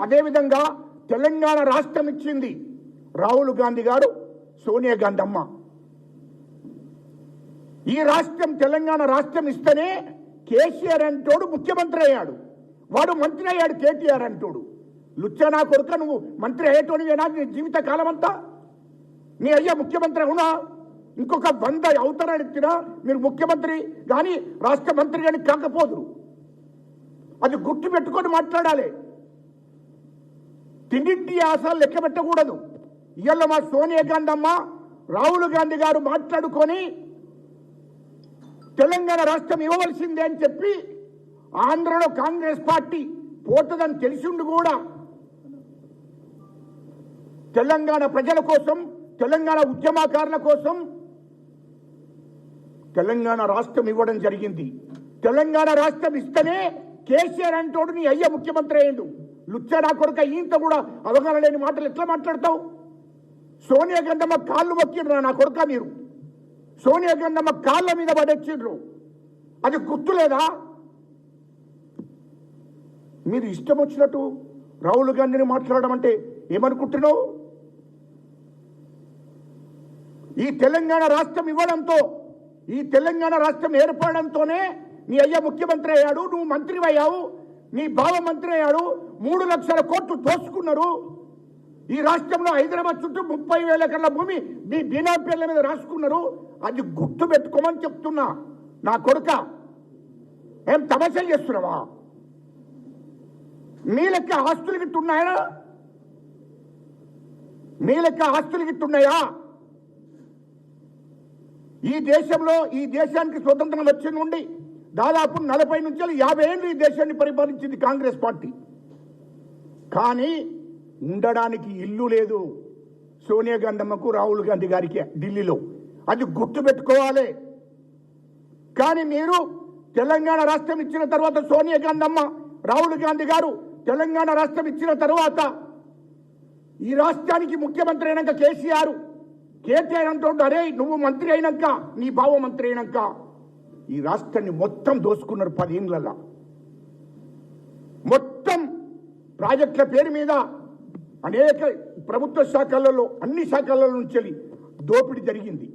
అదేవిధంగా తెలంగాణ రాష్ట్రం ఇచ్చింది రాహుల్ గాంధీ గారు, సోనియా గాంధీ అమ్మ. ఈ రాష్ట్రం తెలంగాణ రాష్ట్రం ఇస్తేనే కేసీఆర్ అంటోడు ముఖ్యమంత్రి అయ్యాడు, వాడు మంత్రి అయ్యాడు. కేటీఆర్ అంటోడు లుచ్చనా కొడుక, నువ్వు మంత్రి అయ్యేటోనివేనా నీ జీవిత కాలం అంతా? నీ అయ్యా ముఖ్యమంత్రి అవునా? ఇంకొక 100 అవతరాలు ఇచ్చినా మీరు ముఖ్యమంత్రి కానీ రాష్ట్ర మంత్రి కానీ కాకపోదురు. అది గుర్తు పెట్టుకొని మాట్లాడాలి. తిండింటి ఆశలు లెక్క పెట్టకూడదు. ఇవాళ మా సోనియా గాంధీ అమ్మ, రాహుల్ గాంధీ గారు మాట్లాడుకొని తెలంగాణ రాష్ట్రం ఇవ్వవలసిందే అని చెప్పి ఆంధ్రలో కాంగ్రెస్ పార్టీ పోతుందని తెలిసిండు కూడా తెలంగాణ ప్రజల కోసం, తెలంగాణ ఉద్యమకారుల కోసం తెలంగాణ రాష్ట్రం ఇవ్వడం జరిగింది. తెలంగాణ రాష్ట్రం ఇస్తేనే కేసీఆర్ అంటోడు నీ అయ్య ముఖ్యమంత్రి అయ్యిండు. లుచ్చనా కొడుక, ఈంత కూడా అవగాహన లేని మాటలు ఎట్లా మాట్లాడతావు? సోనియా గాంధీ కాళ్ళు మొక్కిండ్రు నా కొడుక మీరు. సోనియా గాంధీ కాళ్ళ మీద పడొచ్చిండ్రు. అది గుర్తులేదా? మీరు ఇష్టం వచ్చినట్టు రాహుల్ గాంధీని మాట్లాడడం అంటే ఏమనుకుంటున్నావు? ఈ తెలంగాణ రాష్ట్రం ఇవ్వడంతో, ఈ తెలంగాణ రాష్ట్రం ఏర్పడడంతోనే నీ అయ్య ముఖ్యమంత్రి అయ్యాడు, నువ్వు మంత్రి అయ్యావు, నీ బావ మంత్రి అయ్యాడు. 3 లక్షల కోట్లు దోచుకున్నారు. ఈ రాష్ట్రంలో హైదరాబాద్ చుట్టూ 30,000 ఎకరాల భూమి మీ బీనా పేర్ల మీద రాసుకున్నారు. అది గుర్తు పెట్టుకోమని చెప్తున్నా నా కొడుక. ఏం తమాషాలు చేస్తున్నావా? మీ లెక్క ఆస్తులు గిట్టున్నాయా? మీ లెక్క ఆస్తులు గిట్టున్నాయా? ఈ దేశంలో, ఈ దేశానికి స్వతంత్రం వచ్చిన నుండి దాదాపు 40 నుంచి 50 ఏళ్ళు ఈ దేశాన్ని పరిపాలించింది కాంగ్రెస్ పార్టీ. కానీ ఉండడానికి ఇల్లు లేదు సోనియా గాంధీ అమ్మకు, రాహుల్ గాంధీ గారికి ఢిల్లీలో. అది గుర్తు పెట్టుకోవాలి. కానీ మీరు తెలంగాణ రాష్ట్రం ఇచ్చిన తర్వాత సోనియా గాంధీ అమ్మ, రాహుల్ గాంధీ గారు తెలంగాణ రాష్ట్రం ఇచ్చిన తర్వాత ఈ రాష్ట్రానికి ముఖ్యమంత్రి అయినాక కేటీఆర్ అంటుంటే, అరే నువ్వు మంత్రి అయినాక, నీ బావ మంత్రి అయినాక ఈ రాష్ట్రాన్ని మొత్తం దోసుకున్నారు. 10 ఏళ్లలో మొత్తం ప్రాజెక్టుల పేరు మీద అనేక ప్రభుత్వ శాఖలలో, అన్ని శాఖల నుంచి దోపిడీ జరిగింది.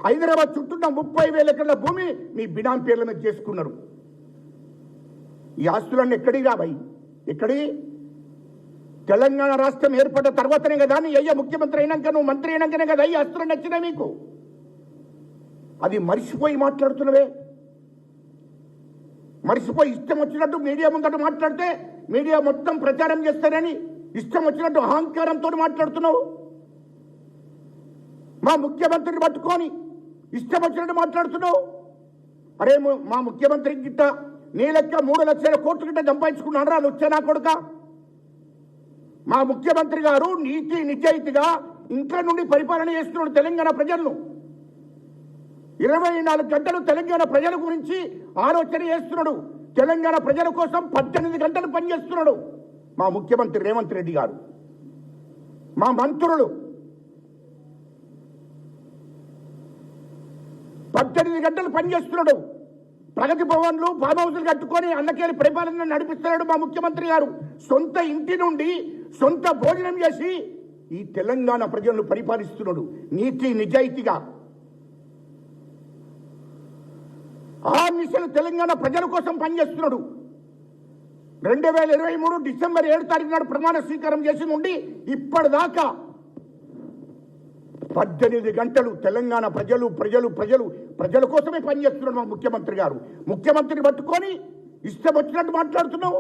హైదరాబాద్ చుట్టూ 30,000 ఎకరాల భూమి మీ బినాం పేర్ల మీద చేసుకున్నారు. ఈ ఆస్తులన్నీ ఎక్కడి రాబాయి? ఎక్కడి? తెలంగాణ రాష్ట్రం ఏర్పడ్డ తర్వాతనే కదా నీ అయ్యా ముఖ్యమంత్రి అయినాక, నువ్వు మంత్రి అయినాకనే కదా ఈ ఆస్తులన్నీ వచ్చినాయి మీకు. అది మర్చిపోయి మాట్లాడుతున్నవే. మర్చిపోయి ఇష్టం వచ్చినట్టు మీడియా ముందట మాట్లాడితే మీడియా మొత్తం ప్రచారం చేస్తారని ఇష్టం వచ్చినట్టు అహంకారంతో మాట్లాడుతున్నావు. మా ముఖ్యమంత్రిని పట్టుకొని ఇష్టం వచ్చినట్టు మాట్లాడుతున్నావు. అరే మా ముఖ్యమంత్రి గిట్ట నీ లెక్క 3 లక్షల కోట్ల గిట్ట సంపాదించుకున్నాడు రా లుచ్చనా కొడుక. మా ముఖ్యమంత్రి గారు నీతి నిజాయితీగా ఇంట్లో నుండి పరిపాలన చేస్తున్నాడు తెలంగాణ ప్రజలను. 24 గంటలు తెలంగాణ ప్రజల గురించి ఆలోచన చేస్తున్నాడు. తెలంగాణ ప్రజల కోసం 18 గంటలు పనిచేస్తున్నాడు మా ముఖ్యమంత్రి రేవంత్ రెడ్డి గారు. మా మంత్రులు 18 గంటలు పనిచేస్తున్నాడు. ప్రగతి భవన్లు, ఫామ్ హౌస్లు కట్టుకొని అన్నకేలి పరిపాలన నడిపిస్తున్నాడు మా ముఖ్యమంత్రి గారు. సొంత ఇంటి నుండి సొంత భోజనం చేసి ఈ తెలంగాణ ప్రజలను పరిపాలిస్తున్నాడు నీతి నిజాయితీగా. ఆ మిషన్ తెలంగాణ ప్రజల కోసం పనిచేస్తున్నాడు. 2023 డిసెంబర్ 7 తారీఖు నాడు ప్రమాణ స్వీకారం చేసి నుండి ఇప్పటిదాకా 18 గంటలు తెలంగాణ ప్రజల కోసమే పనిచేస్తున్నాడు మా ముఖ్యమంత్రి గారు. ముఖ్యమంత్రిని పట్టుకొని ఇష్టం వచ్చినట్టు మాట్లాడుతున్నావు.